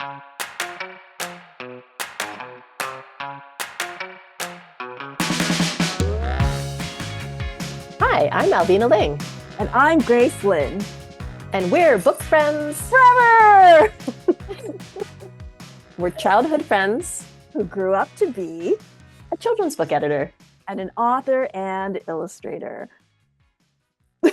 Hi, I'm Alvina Ling, And I'm Grace Lin. and we're book friends. Forever! We're childhood friends, Who grew up to be a children's book editor. and an author and illustrator. Yay!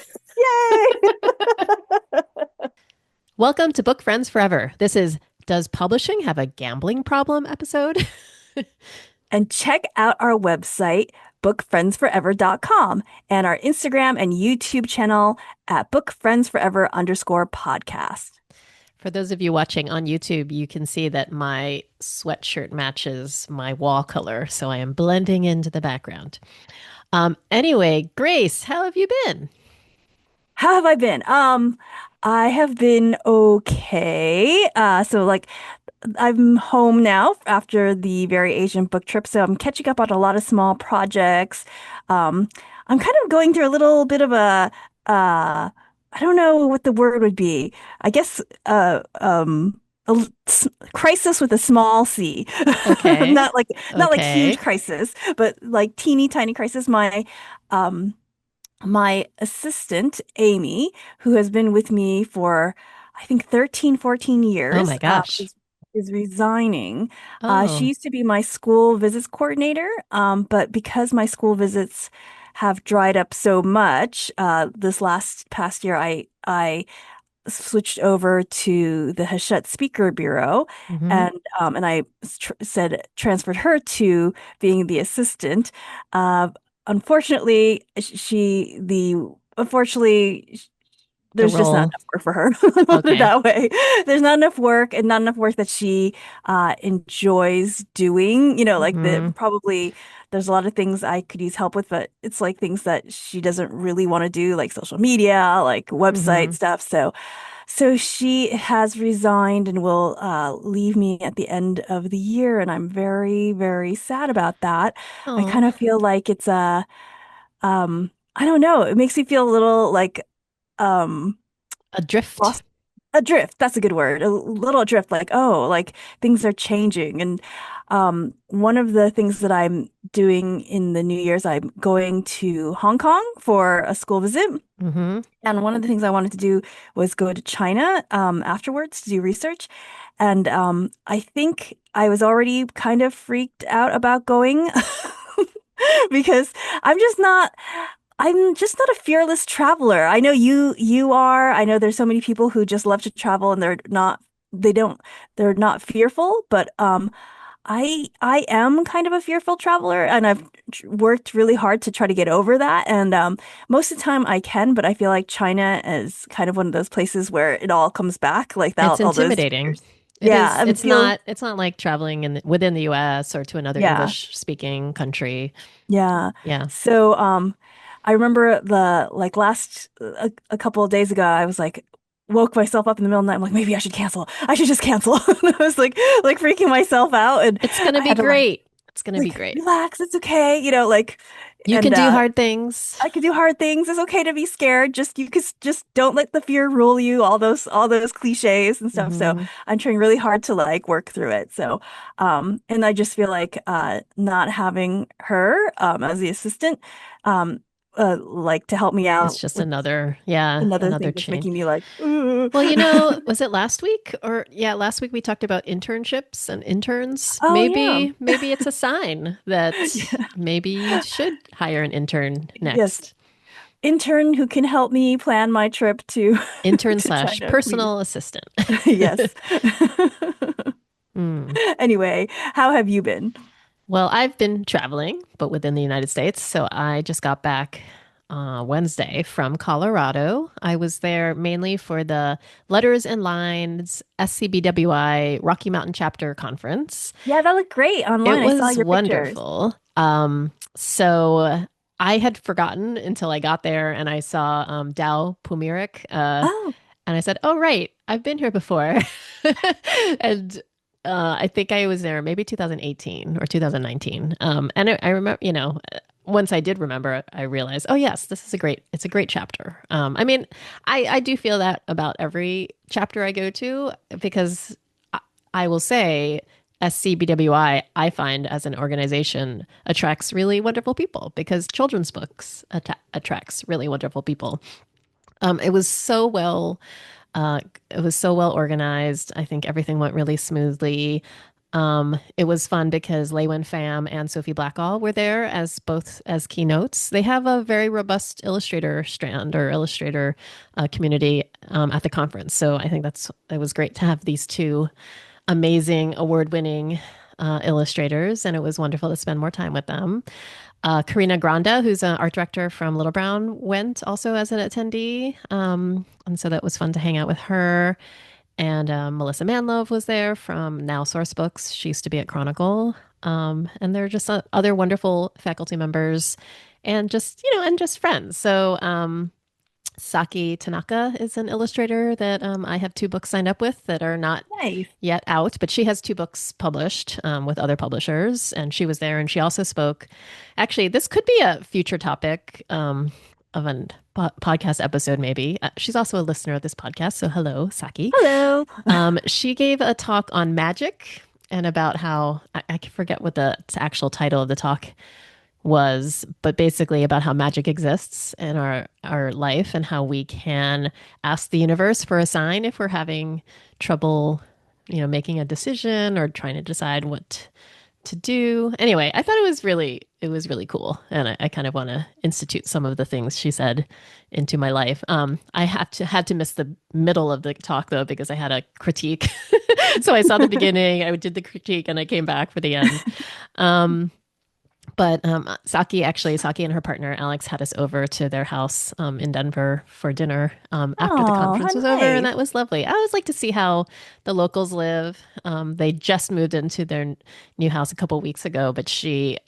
Welcome to Book Friends Forever. This is Does Publishing Have a Gambling Problem episode? And check out our website, bookfriendsforever.com, and our Instagram and YouTube channel at bookfriendsforever_podcast. For those of you watching on YouTube, you can see that my sweatshirt matches my wall color, so I am blending into the background. Anyway, Grace, how have you been? How have I been? I have been okay. I'm home now after the Very Asian book trip, so I'm catching up on a lot of small projects. I'm kind of going through a little bit of I don't know what the word would be. I guess crisis with a small c. Okay. Not like huge Okay. crisis, but like teeny tiny crisis. Um my assistant, Amy, who has been with me for, I think, 13, 14 Oh years, my gosh. is resigning. She Oh. used to be my school visits coordinator, but because my school visits have dried up so much, this last past year, I switched over to the Hachette Speaker Bureau, Mm-hmm. and I said transferred her to being the assistant. Uh, unfortunately, unfortunately, The there's just not role. enough work for her. Put it Okay. that way. There's not enough work and not enough work that she enjoys doing. Like Mm-hmm. probably there's a lot of things I could use help with, but it's like things that she doesn't really want to do, like social media, like website Mm-hmm. stuff. So she has resigned and will leave me at the end of the year, and I'm very, very sad about that. I kind Oh. of feel like it's I don't know. It makes me feel a little like um Adrift. lost adrift. That's a good word. A little adrift, like, oh, like things are changing. And one of the things that I'm doing in the New Year's, I'm going to Hong Kong for a school visit. Mm-hmm. And one of the things I wanted to do was go to China afterwards to do research. And I think I was already kind of freaked out about going because I'm just not I'm just not a fearless traveler. I know you are. I know there's so many people who just love to travel and they're not fearful, but I am kind of a fearful traveler, and I've worked really hard to try to get over that. And most of the time I can, but I feel like China is kind of one of those places where it all comes back, like that, It's all those intimidating. years. It Yeah, is. I feel It's not like traveling within the US or to another yeah. English speaking country. Yeah. Yeah. So, I remember the like last a couple of days ago, I was like woke myself up in the middle of the night. I'm like, maybe I should cancel. I should just cancel. And I was like freaking myself out, and It's going to I be had to like great. It's going to be like great. relax. It's okay, You can and do hard things. I could do hard things. It's okay to be scared. You could just don't let the fear rule you. All those cliches and stuff. So Hmm. I'm trying really hard to like work through it. So, and I just feel like not having her as the assistant, um, like to help me It's out just with another another thing that's chain. making me like, Well, was it last week or yeah, last week we talked about internships and interns. oh yeah, Maybe it's a sign that yeah, maybe you should hire an intern yes, next. intern who can help me plan my trip to Intern to slash China, please. personal assistant. Yes. Mm. Anyway, how have you been? Well, I've been traveling, but within the United States. So I just got back Wednesday from Colorado. I was there mainly for the Letters and Lines SCBWI Rocky Mountain Chapter Conference. Yeah, that looked great It online. I saw was your pictures. wonderful. So I had forgotten until I got there and I saw Dow Pumirik, Oh, and I said, "Oh, right, I've been here before." And I think I was there maybe 2018 or 2019. And I remember, once I did remember, I realized, oh yes, it's a great chapter. I mean, I do feel that about every chapter I go to because I will say SCBWI, I find as an organization attracts really wonderful people because children's books attracts really wonderful people. It was so well uh, it was so well organized. I think everything went really smoothly. It was fun because Lei Pham and Sophie Blackall were there as both as keynotes. They have a very robust illustrator strand or illustrator community at the conference. So I think it was great to have these two amazing award-winning illustrators, and it was wonderful to spend more time with them. Karina Granda, who's an art director from Little Brown, went also as an attendee. And so that was fun to hang out with her. And Melissa Manlove was there from Now Source Books. She used to be at Chronicle. And there are just other wonderful faculty members and just friends. So Saki Tanaka is an illustrator that I have two books signed up with that are not Nice. yet out, but she has two books published with other publishers, and she was there and she also spoke. Actually, this could be a future topic of a podcast episode, maybe. She's also a listener of this podcast, so hello, Saki. Hello. She gave a talk on magic and about how I can forget what the actual title of the talk was, but basically about how magic exists in our life and how we can ask the universe for a sign if we're having trouble, making a decision or trying to decide what to do. Anyway, I thought it was really cool, and I kind of want to institute some of the things she said into my life. I had to miss the middle of the talk though because I had a critique, so I saw the beginning, I did the critique, and I came back for the end. But Saki and her partner Alex had us over to their house in Denver for dinner after the Oh, conference how was over, and nice. that was lovely. I always like to see how the locals live. They just moved into their new house a couple weeks ago, but she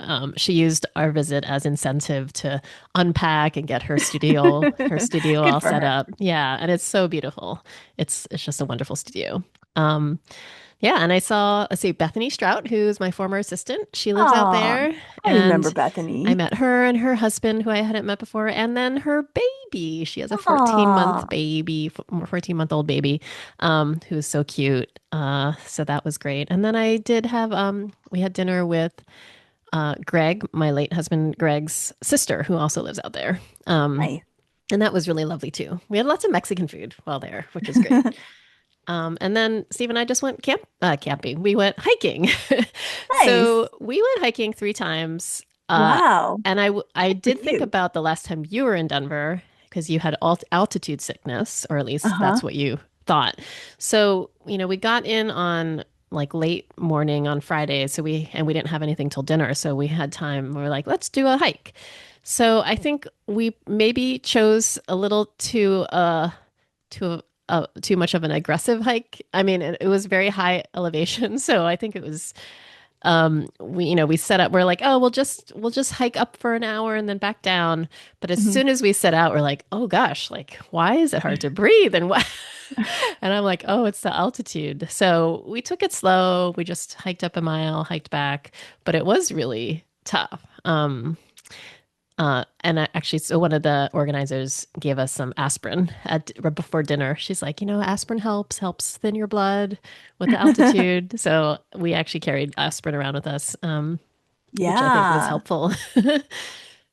used our visit as incentive to unpack and get her studio Good all for set her. up. Yeah, and it's so beautiful. It's just a wonderful studio. Um, yeah, and I saw, let's see, Bethany Strout, who's my former assistant. She lives out Oh, there, I remember and I Bethany. met her and her husband, who I hadn't met before, and then her baby. She has a 14-month Oh, baby, 14-month-old baby, who's so cute. So that was great. And then I did have, we had dinner with Greg, my late husband Greg's sister, who also lives out there. Um, nice. and that was really lovely too. We had lots of Mexican food while there, which is great. And then Steve and I just went camping. We went hiking. Nice. So we went hiking 3 times. Wow. And I Good for did think you. about the last time you were in Denver because you had altitude sickness, or at least Uh-huh. that's what you thought. So, we got in on like late morning on Friday. So we didn't have anything till dinner. So we had time. We were like, let's do a hike. So I think we maybe chose a little too much of an aggressive hike. I mean, it was very high elevation, so I think it was we set up, we're like, oh, we'll just hike up for an hour and then back down. But as Mhm. soon as we set out, we're like, oh gosh, like why is it hard to breathe? And what and I'm like, oh, it's the altitude. So we took it slow. We just hiked up a mile, hiked back, but it was really tough. Actually, so one of the organizers gave us some aspirin right before dinner. She's like, aspirin helps thin your blood with the altitude. So we actually carried aspirin around with us, which I think was Yeah. helpful.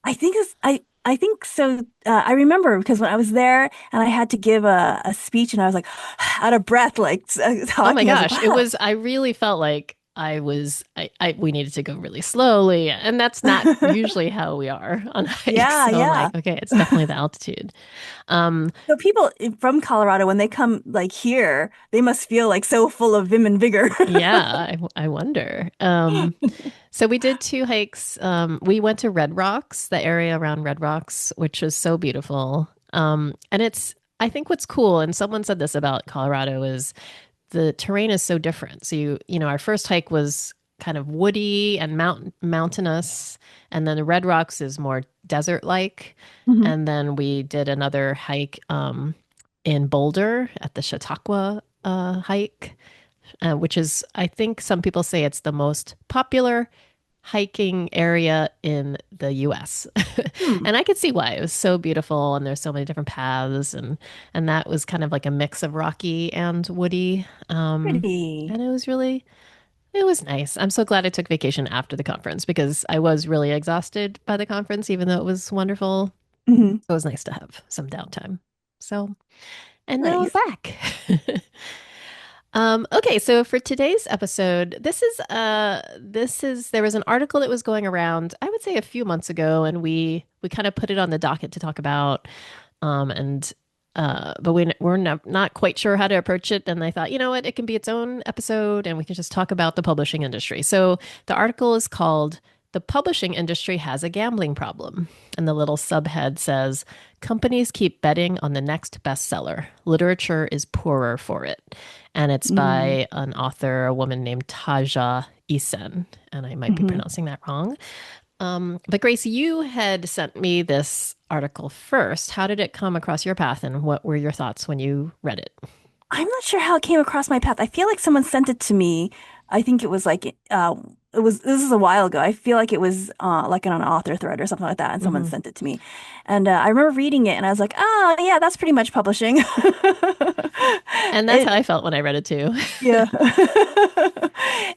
I think so. I remember because when I was there and I had to give a speech and I was like out of breath, like Oh my talking. I was like, gosh, wow. I really felt like we needed to go really slowly. And that's not usually how we are on hikes. Yeah, So I'm like, yeah. okay, it's definitely the altitude. Um, So people from Colorado, when they come like here, they must feel like so full of vim and vigor. yeah, I wonder. So we did two hikes. We went to Red Rocks, the area around Red Rocks, which was so beautiful. And I think what's cool, and someone said this about Colorado, is the terrain is so different. So our first hike was kind of woody and mountainous, and then the Red Rocks is more desert-like. Mhm. And then we did another hike in Boulder at the Chautauqua hike, which is, I think some people say it's the most popular hiking area in the US. Hmm. And I could see why. It was so beautiful and there's so many different paths and that was kind of like a mix of rocky and woody. Pretty. And it was nice. I'm so glad I took vacation after the conference because I was really exhausted by the conference, even though it was wonderful. Hmm. So it was nice to have some downtime. So, and now I'm Nice. back. Okay, so for today's episode, this is there was an article that was going around, I would say a few months ago, and we kind of put it on the docket to talk about. And but we're not quite sure how to approach it. And I thought, you know what, it can be its own episode, and we can just talk about the publishing industry. So the article is called "The Publishing Industry Has a Gambling Problem," and the little subhead says, "Companies keep betting on the next bestseller. Literature is poorer for it." And it's Mm. by an author, a woman named Taja Isen, and I might be Hmm. pronouncing that wrong. But Grace, you had sent me this article first. How did it come across your path, and what were your thoughts when you read it? I'm not sure how it came across my path. I feel like someone sent it to me. I think it was like this is a while ago. I feel like it was like on an author thread or something like that, and someone Hmm. sent it to me. And I remember reading it and I was like, "Oh, yeah, that's pretty much publishing." And that's how It I felt when I read it too. Yeah.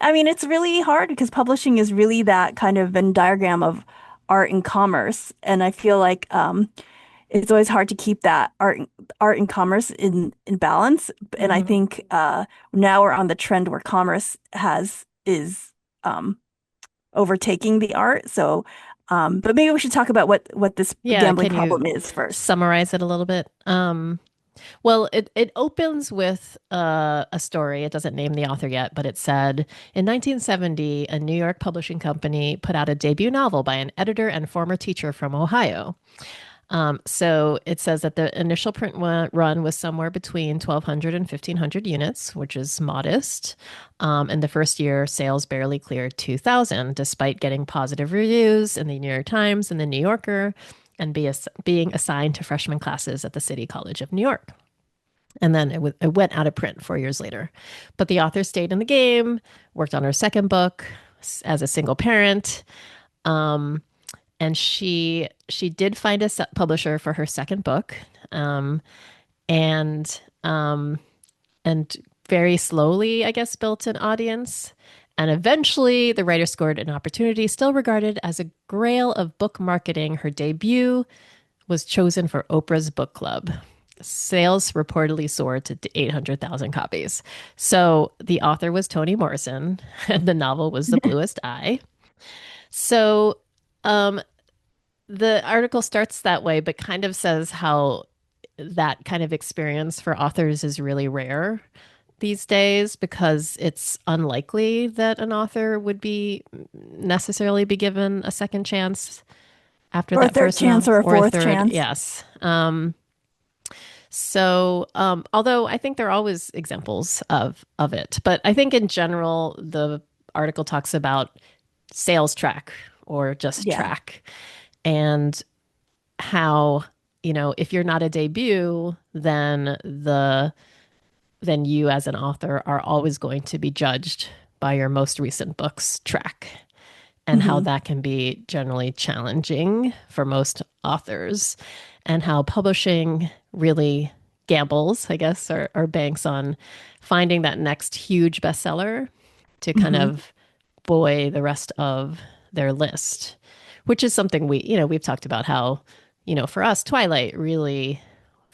I mean, it's really hard because publishing is really that kind of Venn diagram of art and commerce. And I feel like it's always hard to keep that art and commerce in balance. And I Hmm. think now we're on the trend where commerce has is um, overtaking the art. So, but maybe we should talk about what this Yeah, gambling can you problem is first. summarize it a little bit? Well, it opens with a story. It doesn't name the author yet, but it said in 1970, a New York publishing company put out a debut novel by an editor and former teacher from Ohio. So it says that the initial run was somewhere between 1,200 and 1,500 units, which is modest. And the first year, sales barely cleared 2,000, despite getting positive reviews in the New York Times and the New Yorker, and being assigned to freshman classes at the City College of New York. And then it went out of print 4 years later. But the author stayed in the game, worked on her second book as a single parent. Um, and she did find a publisher for her second book, um, and um, and very slowly, I guess, built an audience. And eventually, the writer scored an opportunity, still regarded as a grail of book marketing. Her debut was chosen for Oprah's book club. Sales reportedly soared to 800,000 copies. So the author was Toni Morrison, and the novel was The Bluest Eye. So um, the article starts that way, but kind of says how that kind of experience for authors is really rare these days because it's unlikely that an author would be necessarily be given a second chance after Or a that third first chance novel or a or a fourth third. chance. Yes. Although I think there are always examples of it, but I think in general the article talks about sales track or just Yeah. track and how, if you're not a debut, then you as an author are always going to be judged by your most recent book's track, and how Hmm. that can be generally challenging for most authors, and how publishing really gambles, I guess, or banks on finding that next huge bestseller to kind Hmm. of buoy the rest of their list, which is something we've talked about how, for us, Twilight really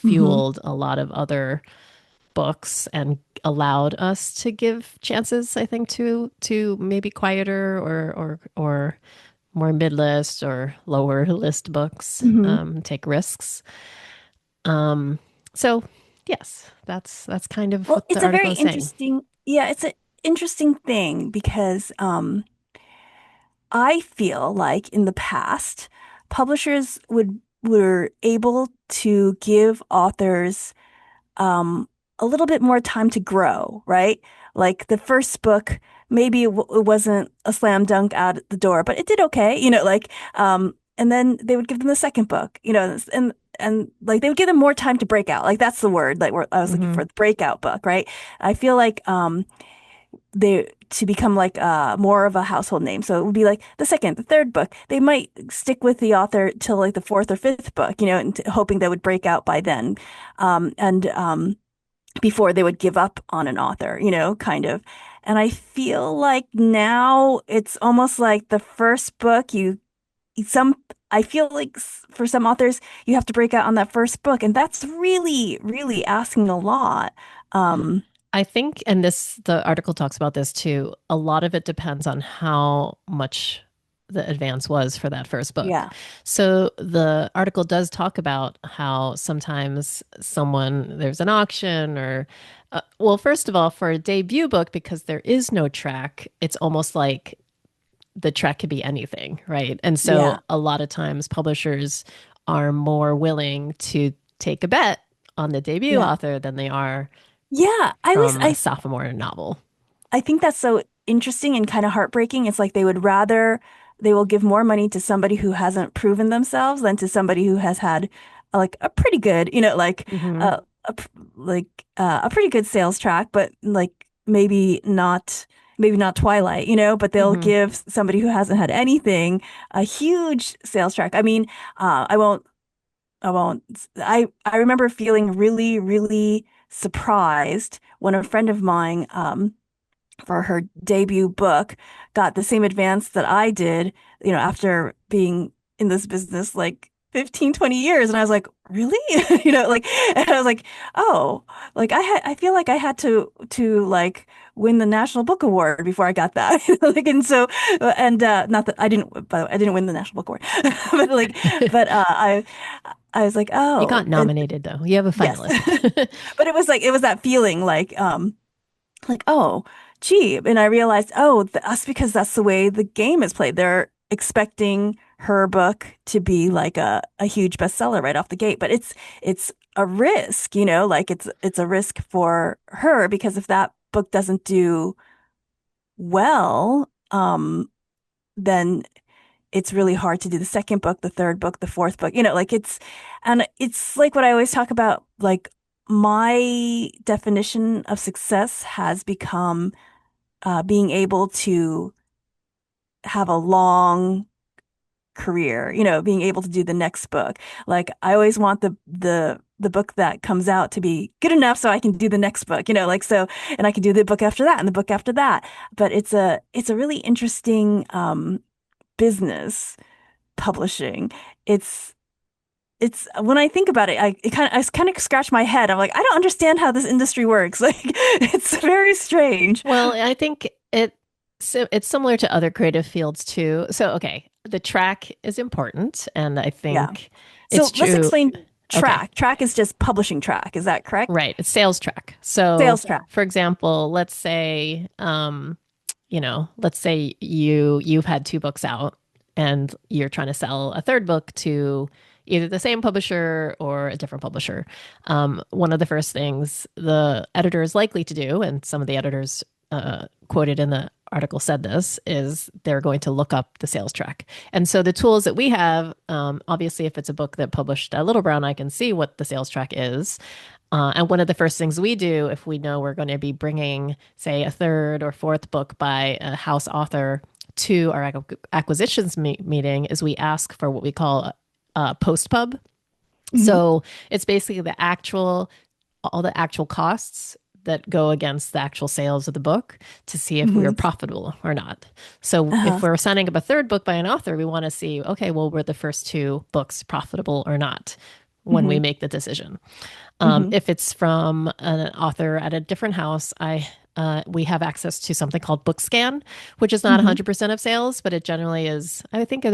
Hmm. fueled a lot of other books and allowed us to give chances, I think, to maybe quieter or more mid-list or lower list books, Hmm. take risks. Um, so yes, that's kind of Well, what the it's a article very is saying. interesting, yeah, it's an interesting thing because I feel like in the past, publishers were able to give authors a little bit more time to grow, right? Like the first book, maybe it wasn't a slam dunk out the door, but it did okay, and then they would give them the second book, and like they would give them more time to break out. Like that's the word like I was looking Hmm. for, the breakout book, right? I feel like they to become like more of a household name. So it would be like the second, the third book. They might stick with the author till like the fourth or fifth book, and hoping they would break out by then. And before they would give up on an author, kind of. And I feel like now it's almost like the first book some I feel like for some authors you have to break out on that first book, and that's really, really asking a lot. Um, I think, and the article talks about this too, a lot of it depends on how much the advance was for that first book. yeah, So the article does talk about how sometimes there's an auction well, first of all, for a debut book, because there is no track, it's almost like the track could be anything, right? And yeah, so a lot of times publishers are more willing to take a bet on the debut yeah, author than they are yeah. from a sophomore novel. I think that's so interesting and kind of heartbreaking. It's like they will give more money to somebody who hasn't proven themselves than to somebody who has had like a pretty good, Hmm. uh, a pretty good sales track, but like maybe not Twilight, but they'll Hmm. give somebody who hasn't had anything a huge sales track. I mean, I won't, I remember feeling really, really surprised when a friend of mine, for her debut book got the same advance that I did, after being in this business like 15, 20 years. And I was like, really? And I was like, oh, like I feel like I had to like win the National Book Award before I got that. Like, and so, and, not that I didn't, by the way, I didn't win the National Book Award, but like, but, I was like, You oh, got and nominated though. You have a yes. finalist. But it was that feeling oh, gee. And I realized, oh, that's because that's the way the game is played. They're expecting her book to be like a huge bestseller right off the gate. But it's a risk, like it's a risk for her because if that book doesn't do well, then it's really hard to do the second book, the third book, the fourth book, like and it's like what I always talk about, like my definition of success has become being able to have a long career, being able to do the next book. Like I always want the book that comes out to be good enough so I can do the next book, like so, and I can do the book after that and the book after that. But it's a really interesting business, publishing. It's it's when I think about it, I kind of scratch my head. I'm like, I don't understand how this industry works. Like, it's very strange. Well, I think it's similar to other creative fields too. So, okay, the track is important, and I Yeah. think it's So let's true. explain Okay, track. Track is just publishing track. Is that correct? right. It's sales track. So, Sales track. for example, let's say you've had two books out and you're trying to sell a third book to either the same publisher or a different publisher. One of the first things the editor is likely to do, and some of the editors quoted in the article said this, is they're going to look up the sales track. And so the tools that we have, obviously, if it's a book that published at Little Brown, I can see what the sales track is. And one of the first things we do, if we know we're going to be bringing, say, a third or fourth book by a house author to our acquisitions meeting, is we ask for what we call a post pub. Hmm. So it's basically all the actual costs that go against the actual sales of the book to see if we are Hmm. profitable or not. So Uh-huh. if we're signing up a third book by an author, we want to see, okay, well, were the first two books profitable or not when we Hmm. make the decision? Hmm. If it's from an author at a different house, we have access to something called BookScan, which is not Hmm. 100% of sales, but it generally is. I think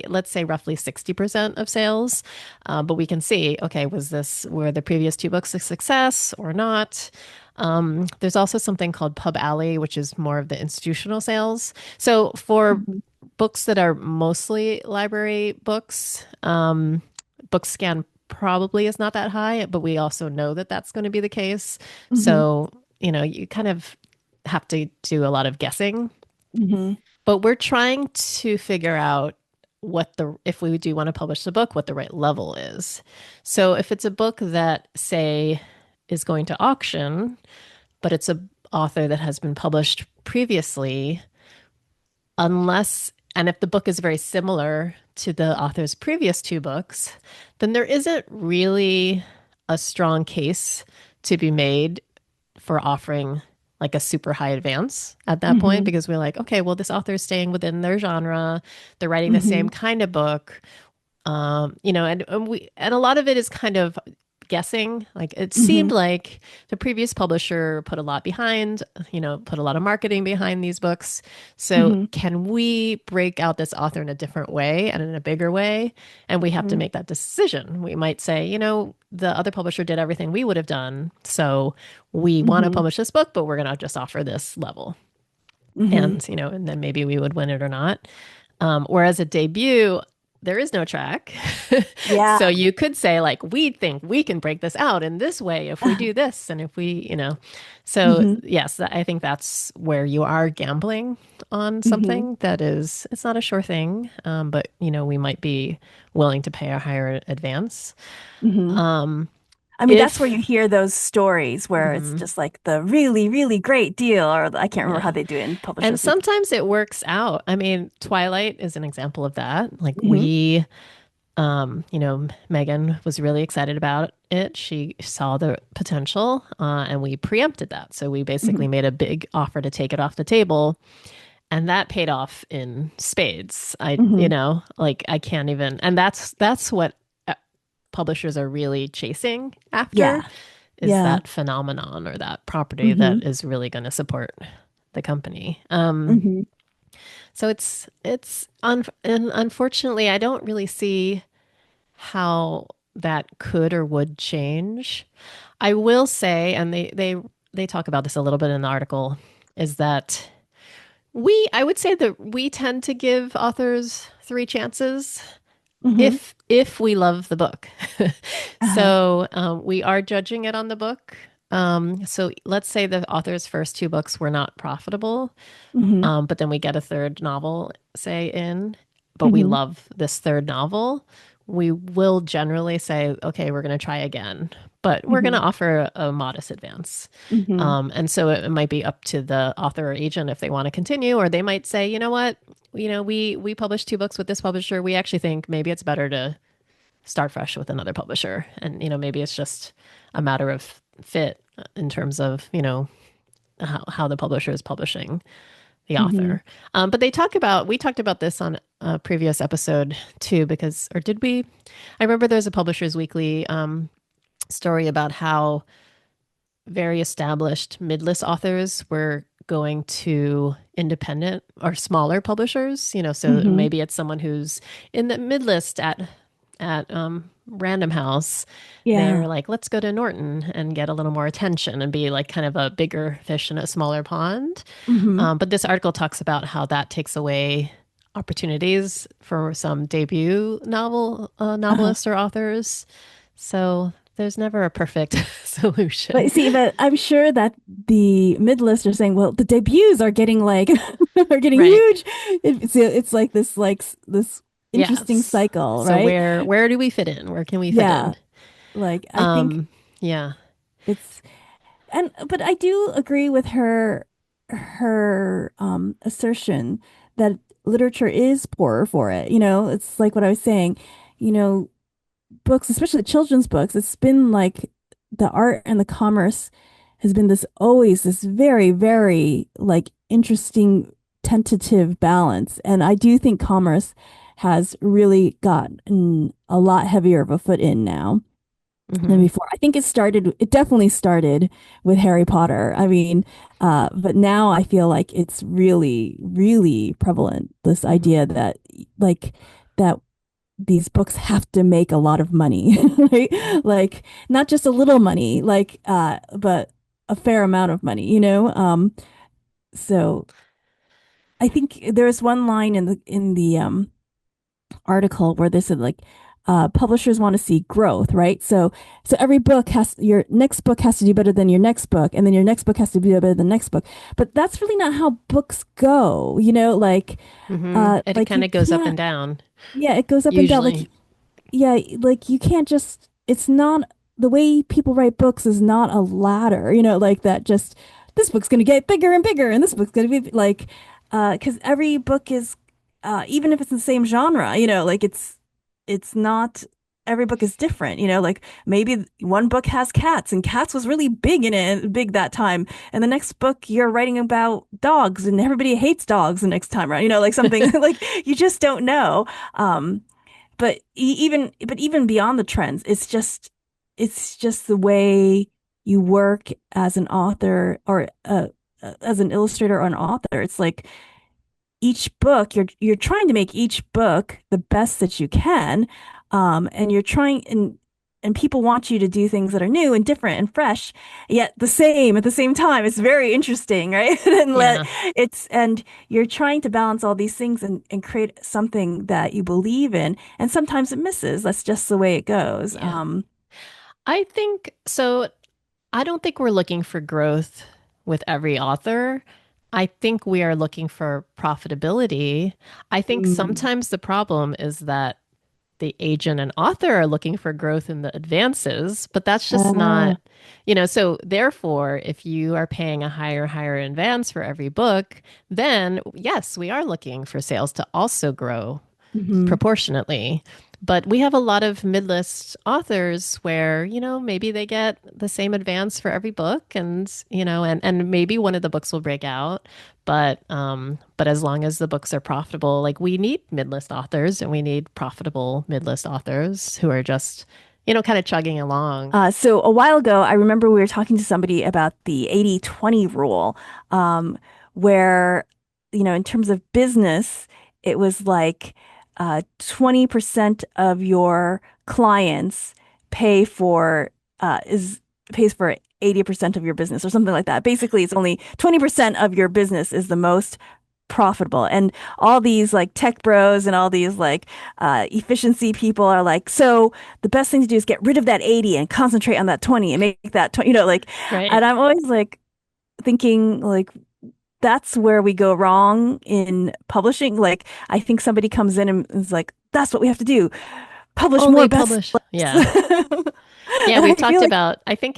let's say roughly 60% of sales. But we can see, okay, were the previous two books a success or not? There's also something called Pub Alley, which is more of the institutional sales. So for Hmm. books that are mostly library books, BookScan probably is not that high, but we also know that that's going to be the case. Hmm. So, you kind of have to do a lot of guessing, Hmm. but we're trying to figure out if we do want to publish the book, what the right level is. So if it's a book that, say, is going to auction, but it's author that has been published previously, unless, and if the book is very similar to the author's previous two books, then there isn't really a strong case to be made for offering like a super high advance at that point Hmm. because we're like, okay, well, this author is staying within their genre. They're writing the same Hmm. kind of book. And a lot of it is kind of guessing. Like it seemed Hmm. like the previous publisher put a lot behind, put a lot of marketing behind these books. So Hmm. can we break out this author in a different way and in a bigger way? And we have to Hmm. make that decision. We might say, the other publisher did everything we would have done. So we want to Hmm. publish this book, but we're going to just offer this level. Hmm. And then maybe we would win it or not. Whereas a debut, there is no track. Yeah. So you could say, like, we think we can break this out in this way if we do this. And if we. So, Hmm. yes, I think that's where you are gambling on Hmm. something that is, it's not a sure thing, but, we might be willing to pay a higher advance. Hmm. Um, I mean, that's where if, you hear those stories where it's mhm, just like the really, really great deal, or I can't remember how yeah. they do it in And publishers week. sometimes it works out. I mean, Twilight is an example of that. Like, Hmm. Megan was really excited about it. She saw the potential, and we preempted that. So we basically Hmm. made a big offer to take it off the table, and that paid off in spades. Hmm. Like I can't even, and that's what publishers are really chasing after Yeah. is Yeah. that phenomenon or that property Hmm. that is really going to support the company. Hmm. So and unfortunately, I don't really see how that could or would change. I will say, and they talk about this a little bit in the article, is that I would say that we tend to give authors three chances Hmm. if we love the book. Uh-huh. So we are judging it on the book. So let's say the author's first two books were not profitable. Hmm. But then we get a third novel, say, but we Hmm. love this third novel. We will generally say, okay, we're going to try again, but we're going Hmm. to offer a modest advance. Hmm. And so it might be up to the author or agent if they want to continue, or they might say, you know what, we published two books with this publisher. We actually think maybe it's better to start fresh with another publisher, and maybe it's just a matter of fit in terms of how the publisher is publishing the Hmm. author. But we talked about this on a previous episode too, or did we? I remember there's a Publishers Weekly story about how very established mid-list authors were going to independent or smaller publishers. So Hmm. maybe it's someone who's in the mid-list at Random House. They're Yeah. like, let's go to Norton and get a little more attention and be like kind of a bigger fish in a smaller pond. Hmm. But this article talks about how that takes away opportunities for some debut Uh-huh. novelists or authors. So there's never a perfect solution. But see that I'm sure that the mid-list are saying, well, the debuts are getting like are getting Right. huge. It's like this interesting Yes. cycle, So right? where do we fit in? Where can we fit Yeah. in? Like I think Um, yeah. it's and but I do agree with her assertion that literature is poorer for it. It's like what I was saying, you know, books, especially children's books, it's been like the art and the commerce has been this very, very like interesting tentative balance. And I do think commerce has really gotten a lot heavier of a foot in now than Hmm. before. I think it definitely started with Harry Potter. I mean, but now I feel like it's really, really prevalent, this Hmm. idea that like that these books have to make a lot of money, right? Like not just a little money, but a fair amount of money. So I think there's one line in the article where they said like publishers want to see growth, right? So every book your next book has to do better than your next book, and then your next book has to do better than the next book. But that's really not how books go, Hmm. It like kind you of goes up and can't. down Yeah, it goes up and down. usually. Yeah, like you can't just. It's not the way people write books is not a ladder, like that just this book's going to get bigger and bigger, and this book's going to be like, because every book is, even if it's in the same genre, like it's not. Every book is different, like maybe one book has cats and cats was really big in it, big that time. And the next book you're writing about dogs and everybody hates dogs the next time around, like something like you just don't know. Um, but even beyond the trends, it's just the way you work as an author or as an illustrator or an author. It's like each book you're trying to make each book the best that you can, and you're trying and people want you to do things that are new and different and fresh, yet the same at the same time. It's very interesting, right? and let Yeah. it's and you're trying to balance all these things and create something that you believe in, and sometimes it misses. That's just the way it goes. Yeah. I think so. I don't think we're looking for growth with every author. I think we are looking for profitability. I think Mm. sometimes the problem is that the agent and author are looking for growth in the advances, but that's just not, Ah. so therefore, if you are paying a higher advance for every book, then yes, we are looking for sales to also grow Mhm. proportionately. But we have a lot of mid-list authors where, maybe they get the same advance for every book and maybe one of the books will break out. But as long as the books are profitable, like we need mid-list authors and we need profitable mid-list authors who are just, kind of chugging along. So a while ago, I remember we were talking to somebody about the 80/20 rule, um, where, in terms of business, it was like 20% of your clients pay for is pays for 80% of your business or something like that. Basically, it's only 20% of your business is the most profitable. And all these like tech bros and all these like efficiency people are like, so the best thing to do is get rid of that 80 and concentrate on that 20 and make that 20, like, Right. and I'm always like thinking like that's where we go wrong in publishing. Like, I think somebody comes in and is like, that's what we have to do. Publish more Only publish. Yeah. bestsellers. Yeah, And we've I feel talked like, about, I think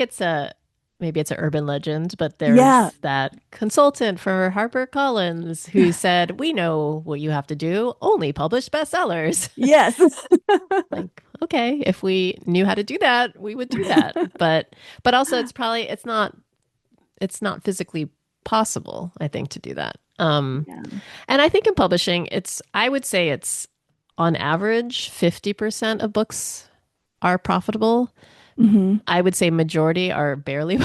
maybe it's an urban legend, but yeah, there's that consultant for HarperCollins who said, we know what you have to do, only publish bestsellers. yes. Like, okay, if we knew how to do that, we would do that. But also it's not physically possible, I think, to do that. Yeah. And I think in publishing, I would say it's on average 50% of books are profitable. Hmm. I would say majority are barely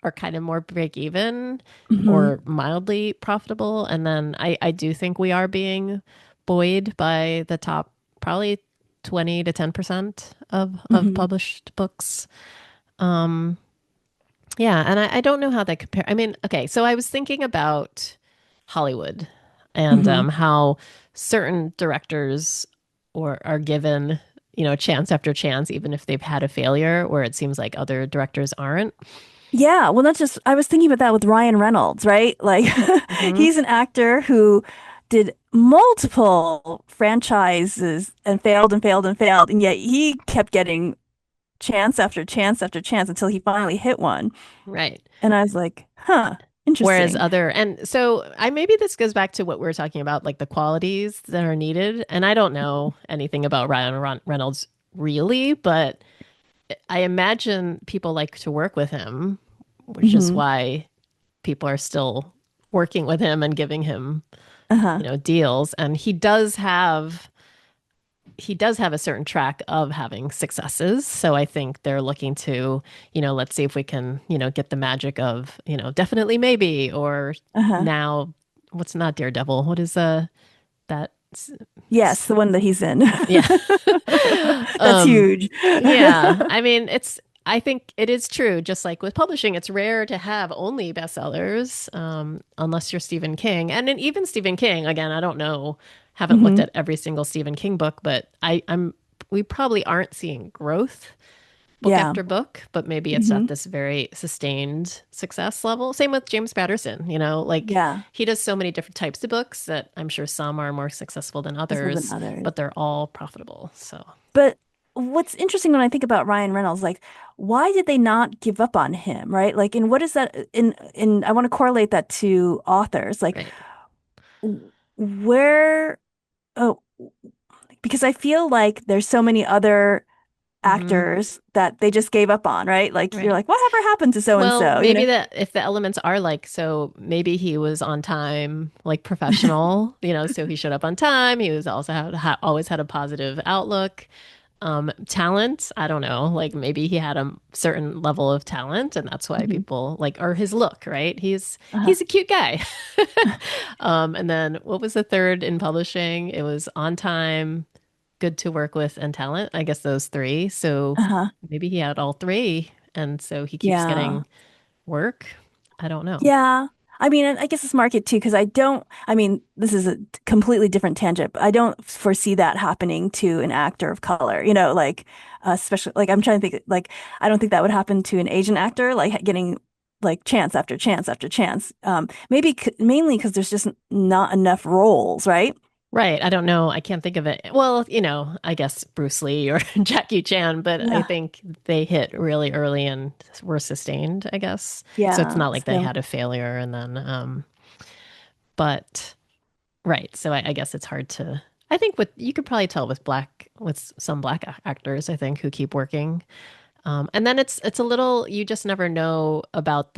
are kind of more break even Hmm. or mildly profitable. And then I do think we are being buoyed by the top probably 20 to 10% of Hmm. published books. Um, yeah, and I don't know how that compare. I mean, okay, so I was thinking about Hollywood and Hmm. how certain directors are given, chance after chance, even if they've had a failure, where it seems like other directors aren't. Yeah, well, not just, I was thinking about that with Ryan Reynolds, right? Like, Hmm. he's an actor who did multiple franchises and failed and failed and failed, and yet he kept getting chance after chance after chance until he finally hit one. Right. And I was like, huh, Whereas interesting. and so I maybe this goes back to what we were talking about, like the qualities that are needed. And I don't know anything about Reynolds really, but I imagine people like to work with him, which is Hmm. why people are still working with him and giving him, Uh-huh. deals. And he does have a certain track of having successes. So I think they're looking to, let's see if we can, get the magic of, definitely maybe, or Uh-huh. now what's not Daredevil? What is that? Yes, the one that he's in. Yeah. That's um, huge. yeah. I mean, I think it is true. Just like with publishing, it's rare to have only bestsellers, unless you're Stephen King. And then even Stephen King, again, I don't know, haven't looked Hmm. at every single Stephen King book, but we probably aren't seeing growth book Yeah. after book, but maybe it's Hmm. at this very sustained success level. Same with James Patterson, like Yeah. he does so many different types of books that I'm sure some are more successful than Than others, others. but they're all profitable. So, But what's interesting when I think about Ryan Reynolds, like, why did they not give up on him, right? Like, and what is that in I want to correlate that to authors. Like, Right. where, oh, because I feel like there's so many other Hmm. actors that they just gave up on, right? Like, you're Right. like, whatever happened to so and Well, so, maybe that if the elements are like, so maybe he was on time, like professional, so he showed up on time. He was also always had a positive outlook. Talent, I don't know, like maybe he had a certain level of talent and that's why Mhm. people like, or his look, right? Uh-huh. He's a cute guy. And then what was the third in publishing? It was on time, good to work with, and talent. I guess those three. So Uh-huh. maybe he had all three, and so he keeps Yeah. getting work. I don't know. Yeah. I mean, I guess it's market too, because I mean, this is a completely different tangent, but I don't foresee that happening to an actor of color, like, especially, like, I'm trying to think, like, I don't think that would happen to an Asian actor, like, getting, like, chance after chance after chance. Maybe mainly because there's just not enough roles, right? Right. I don't know. I can't think of it. Well, I guess Bruce Lee or Jackie Chan, but I Yeah. think they hit really early and were sustained, I guess. So it's Yeah. not like they So, had a failure and then, but right. So I guess it's hard to, I think you could probably tell with some black actors, I think, who keep working. And then it's a little, you just never know about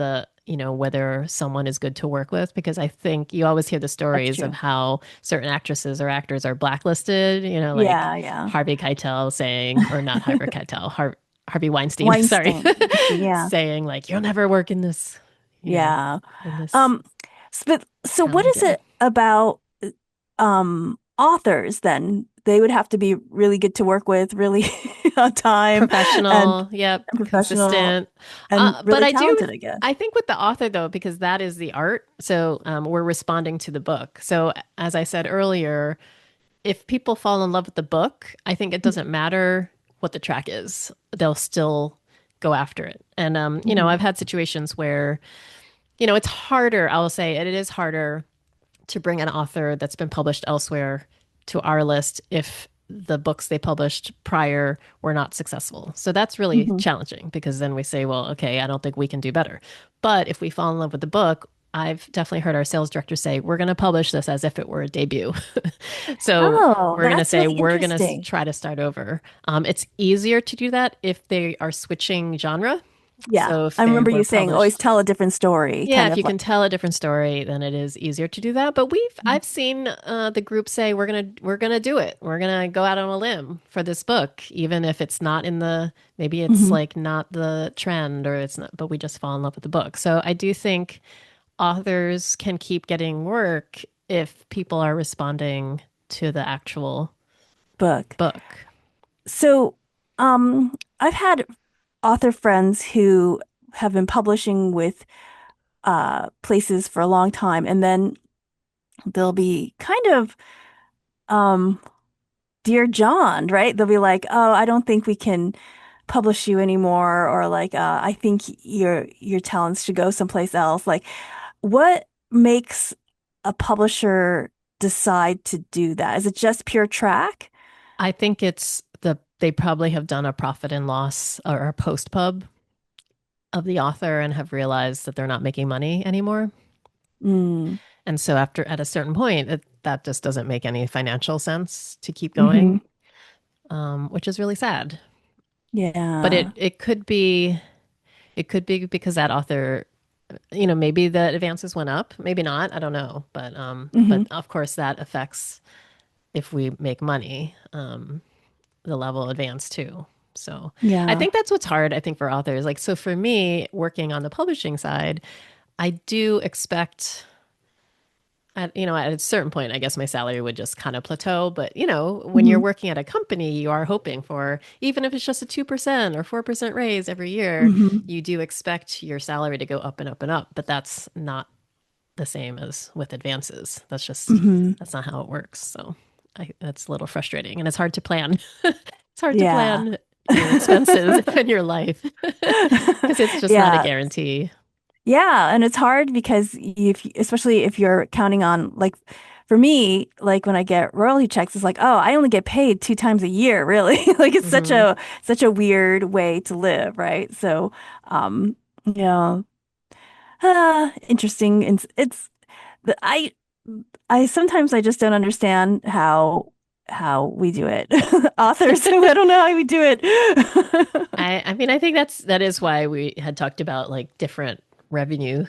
whether someone is good to work with because I think you always hear the that's stories of true. how certain actresses or actors are blacklisted, like Yeah. Yeah. Harvey Keitel saying, or not Harvey Keitel, Harvey Weinstein, sorry, Weinstein. Yeah. saying like, you'll never work you know, Yeah. in this Um, so what talent is game. it about authors then? They would have to be really good to work with, really on time and, Professional, yep, and professional consistent. and But really talented, I guess. I think with the author though, because that is the art. So we're responding to the book. So as I said earlier, if people fall in love with the book, I think it doesn't matter what the track is, they'll still go after it. And, Mhm. I've had situations where, it's harder, I will say it is harder to bring an author that's been published elsewhere to our list if the books they published prior were not successful. So that's really Mhm. challenging because then we say, well, okay, I don't think we can do better. But if we fall in love with the book, I've definitely heard our sales director say, we're going to publish this as if it were a debut. So Oh, we're going to that's say, really we're going to interesting. try to start over. It's easier to do that if they are switching genre. Yeah. So if I they remember were you saying always published tell a different story, yeah, kind if of you like. can tell a different story, then it is easier to do that. But I've seen the group say we're gonna do it. We're gonna go out on a limb for this book, even if it's not in the maybe it's Mhm. like not the trend or it's not, but we just fall in love with the book. So I do think authors can keep getting work if people are responding to the actual Book. book. So, I've had author friends who have been publishing with places for a long time, and then they'll be kind of um Dear John, right? They'll be like, "Oh, I don't think we can publish you anymore," or like, "I think your talents should go someplace else." Like, what makes a publisher decide to do that? Is it just pure track? I think they probably have done a profit and loss or a post pub of the author and have realized that they're not making money anymore. Mm. And so at a certain point, that just doesn't make any financial sense to keep Hmm. going, which is really sad. But Yeah. it could be because that author, maybe the advances went up, maybe not, I don't know. But Hmm. of course that affects if we make money, the level advance too. So I Yeah. think that's what's hard, I think, for authors. Like, so for me, working on the publishing side, I do expect at a certain point, I guess my salary would just kind of plateau. But, when you're Hmm. working at a company, you are hoping for, even if it's just a 2% or 4% raise every year, Hmm. you do expect your salary to go up and up and up. But that's not the same as with advances. Hmm. That's not how it works. So that's a little frustrating and it's hard to plan. It's hard to Yeah. plan your expenses and your life because it's just not a Yeah. guarantee. Yeah, and it's hard because especially if you're counting on, like, for me, like when I get royalty checks, it's like, oh, I only get paid 2 times a year, really. Like it's Hmm. such a weird way to live, right? So, um, yeah, interesting. It's the I sometimes I just don't understand how we do it. Authors, I don't know how we do it. I mean, I think that is why we had talked about like different revenue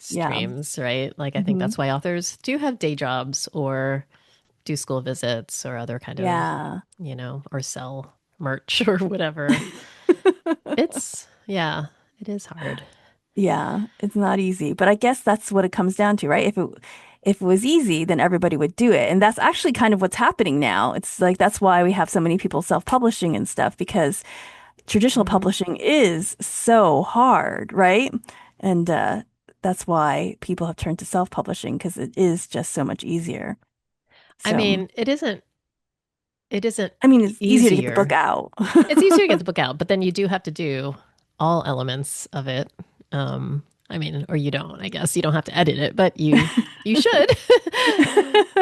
Yeah. streams, right? Like I think Hmm. that's why authors do have day jobs or do school visits or other kind of, Yeah. or sell merch or whatever. It's, yeah, it is hard. Yeah, it's not easy, but I guess that's what it comes down to, right? If it was easy, then everybody would do it. And that's actually kind of what's happening now. It's like that's why we have so many people self-publishing and stuff because traditional Hmm. publishing is so hard, right? And that's why people have turned to self-publishing because it is just so much easier. I So, mean, it isn't I mean, it's easier to get the book easier. out. It's easier to get the book out, but then you do have to do all elements of it. I mean, or you don't, I guess. You don't have to edit it, but you should.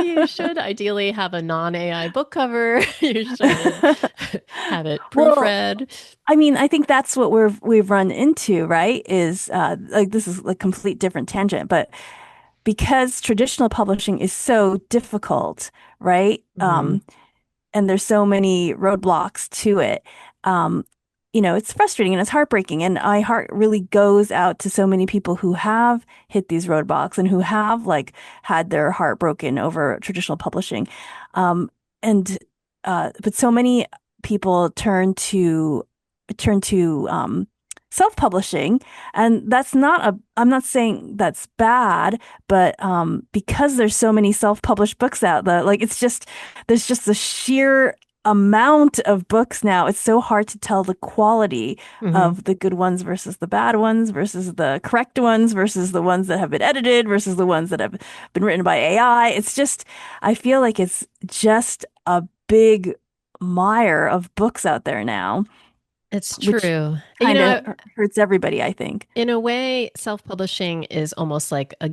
You should ideally have a non-AI book cover. You should have it Well, proofread. I mean, I think that's what we've run into, right? Is like this is a complete different tangent, but because traditional publishing is so difficult, right? Hmm. And there's so many roadblocks to it. Um, it's frustrating and it's heartbreaking. And my heart really goes out to so many people who have hit these roadblocks and who have like had their heart broken over traditional publishing. Um, and but so many people turn to self-publishing, and that's not a. I'm not saying that's bad, but because there's so many self-published books out there, like it's just there's just a sheer amount of books now. It's so hard to tell the quality Hmm. of the good ones versus the bad ones versus the correct ones versus the ones that have been edited versus the ones that have been written by AI. It's just, I feel like it's just a big mire of books out there now, It's which true. kind of hurts everybody, I think. In a way, self-publishing is almost like a